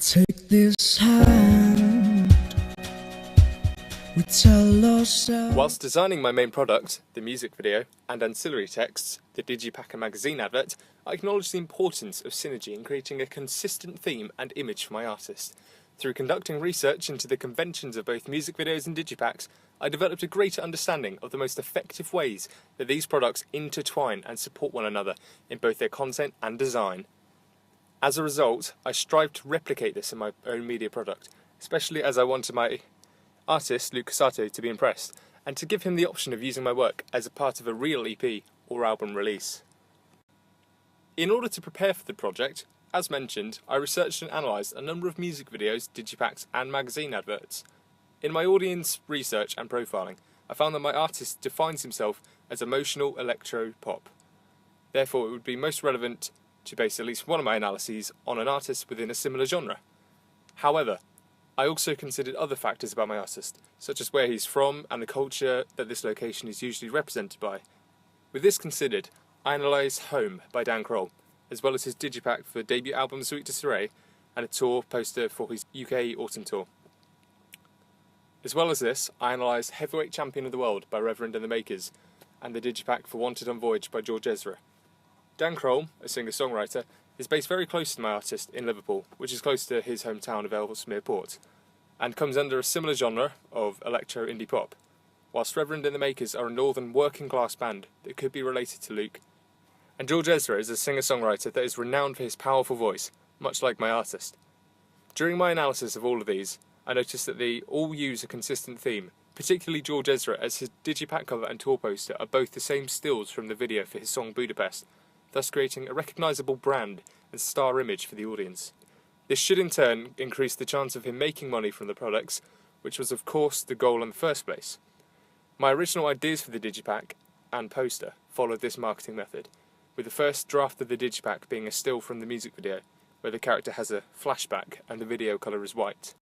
Take this hand, we tell ourselves. Whilst designing my main product, the music video, and ancillary texts, the Digipack and magazine advert, I acknowledge the importance of synergy in creating a consistent theme and image for my artist. Through conducting research into the conventions of both music videos and digipacks, I developed a greater understanding of the most effective ways that these products intertwine and support one another in both their content and design. As a result, I strive to replicate this in my own media product, especially as I wanted my artist, Luke Casato, to be impressed, and to give him the option of using my work as a part of a real EP or album release. In order to prepare for the project, as mentioned, I researched and analysed a number of music videos, digipacks and magazine adverts. In my audience research and profiling, I found that my artist defines himself as emotional electro-pop. Therefore, it would be most relevant to base at least one of my analyses on an artist within a similar genre. However, I also considered other factors about my artist, such as where he's from and the culture that this location is usually represented by. With this considered, I analysed Home by Dan Kroll, as well as his digipack for debut album Sweet Disarray and a tour poster for his UK autumn tour. As well as this, I analysed Heavyweight Champion of the World by Reverend and the Makers and the digipack for Wanted on Voyage by George Ezra. Dan Kroll, a singer-songwriter, is based very close to my artist in Liverpool, which is close to his hometown of Ellesmere Port, and comes under a similar genre of electro-indie pop, whilst Reverend and the Makers are a northern working-class band that could be related to Luke. And George Ezra is a singer-songwriter that is renowned for his powerful voice, much like my artist. During my analysis of all of these, I noticed that they all use a consistent theme, particularly George Ezra, as his digipack cover and tour poster are both the same stills from the video for his song Budapest, thus creating a recognisable brand and star image for the audience. This should in turn increase the chance of him making money from the products, which was of course the goal in the first place. My original ideas for the digipack and poster followed this marketing method, with the first draft of the digipack being a still from the music video, where the character has a flashback and the video colour is white.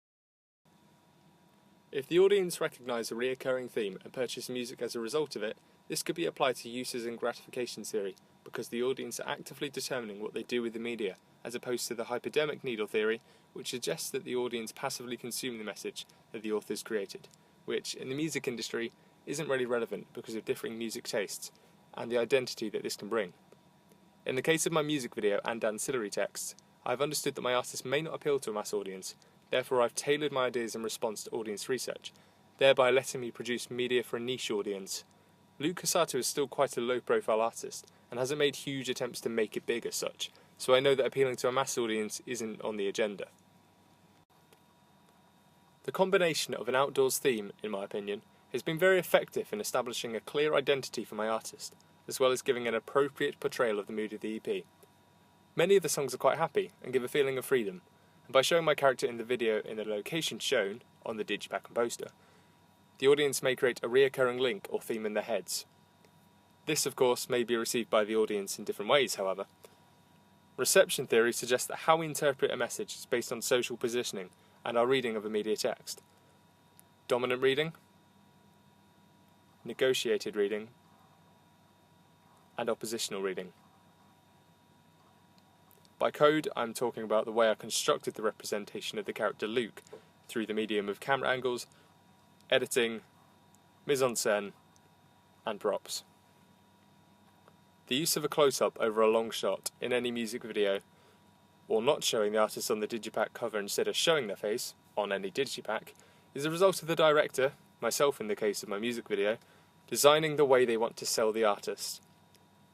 If the audience recognise a reoccurring theme and purchase music as a result of it, this could be applied to uses in gratification theory, because the audience are actively determining what they do with the media, as opposed to the hypodermic needle theory, which suggests that the audience passively consume the message that the authors created, which, in the music industry, isn't really relevant because of differing music tastes, and the identity that this can bring. In the case of my music video and ancillary texts, I've understood that my artist may not appeal to a mass audience, therefore I've tailored my ideas in response to audience research, thereby letting me produce media for a niche audience. Luke Casato is still quite a low-profile artist, and hasn't made huge attempts to make it big as such, so I know that appealing to a mass audience isn't on the agenda. The combination of an outdoors theme, in my opinion, has been very effective in establishing a clear identity for my artist, as well as giving an appropriate portrayal of the mood of the EP. Many of the songs are quite happy and give a feeling of freedom, and by showing my character in the video in the location shown on the digipack and poster, the audience may create a reoccurring link or theme in their heads. This, of course, may be received by the audience in different ways, however. Reception theory suggests that how we interpret a message is based on social positioning and our reading of a media text. Dominant reading, negotiated reading, and oppositional reading. By code, I'm talking about the way I constructed the representation of the character Luke through the medium of camera angles, editing, mise-en-scène, and props. The use of a close-up over a long shot in any music video, or not showing the artist on the digipack cover instead of showing their face on any digipack, is a result of the director, myself in the case of my music video, designing the way they want to sell the artist.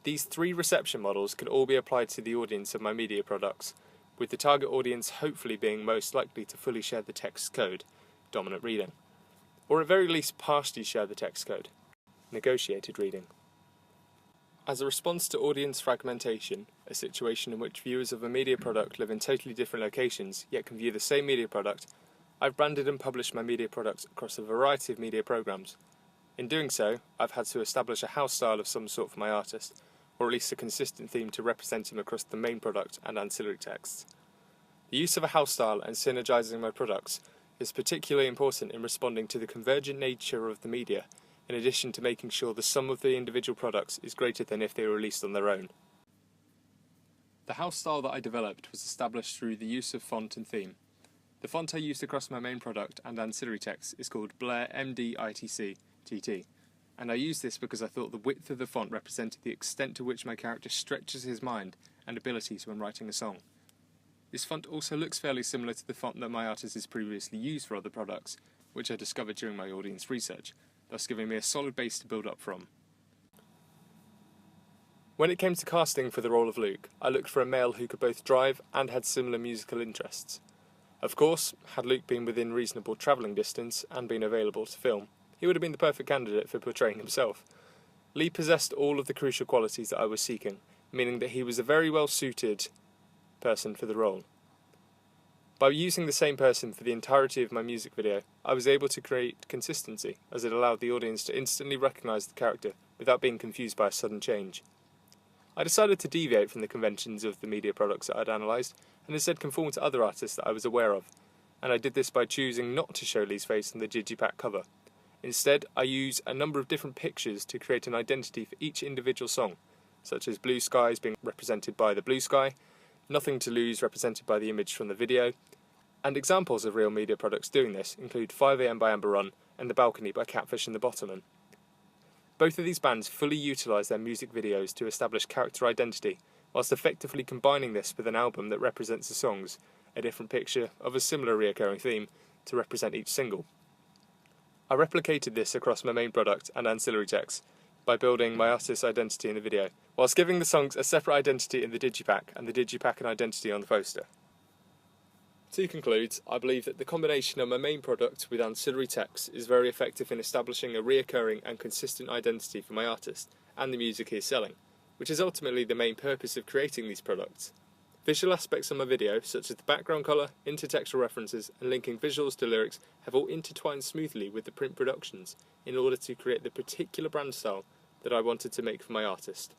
These three reception models can all be applied to the audience of my media products, with the target audience hopefully being most likely to fully share the text code, dominant reading, or at very least partially share the text code, negotiated reading. As a response to audience fragmentation, a situation in which viewers of a media product live in totally different locations yet can view the same media product, I've branded and published my media products across a variety of media programs. In doing so, I've had to establish a house style of some sort for my artist, or at least a consistent theme to represent him across the main product and ancillary texts. The use of a house style and synergizing my products is particularly important in responding to the convergent nature of the media, in addition to making sure the sum of the individual products is greater than if they were released on their own. The house style that I developed was established through the use of font and theme. The font I used across my main product and ancillary text is called Blair MDITC TT, and I used this because I thought the width of the font represented the extent to which my character stretches his mind and abilities when writing a song. This font also looks fairly similar to the font that my artist has previously used for other products, which I discovered during my audience research, thus giving me a solid base to build up from. When it came to casting for the role of Luke, I looked for a male who could both drive and had similar musical interests. Of course, had Luke been within reasonable travelling distance and been available to film, he would have been the perfect candidate for portraying himself. Lee possessed all of the crucial qualities that I was seeking, meaning that he was a very well suited person for the role. By using the same person for the entirety of my music video, I was able to create consistency, as it allowed the audience to instantly recognise the character without being confused by a sudden change. I decided to deviate from the conventions of the media products that I'd analysed, and instead conform to other artists that I was aware of, and I did this by choosing not to show Lee's face on the Digipack cover. Instead, I use a number of different pictures to create an identity for each individual song, such as Blue Skies being represented by the blue sky, Nothing to Lose represented by the image from the video, and examples of real media products doing this include 5am by Amber Run and The Balcony by Catfish and the Bottommen. Both of these bands fully utilise their music videos to establish character identity, whilst effectively combining this with an album that represents the songs, a different picture of a similar reoccurring theme, to represent each single. I replicated this across my main product and ancillary texts by building my artist's identity in the video, whilst giving the songs a separate identity in the Digipack and the Digipack an identity on the poster. To conclude, I believe that the combination of my main product with ancillary text is very effective in establishing a reoccurring and consistent identity for my artist and the music he is selling, which is ultimately the main purpose of creating these products. Visual aspects of my video, such as the background colour, intertextual references and linking visuals to lyrics, have all intertwined smoothly with the print productions in order to create the particular brand style that I wanted to make for my artist.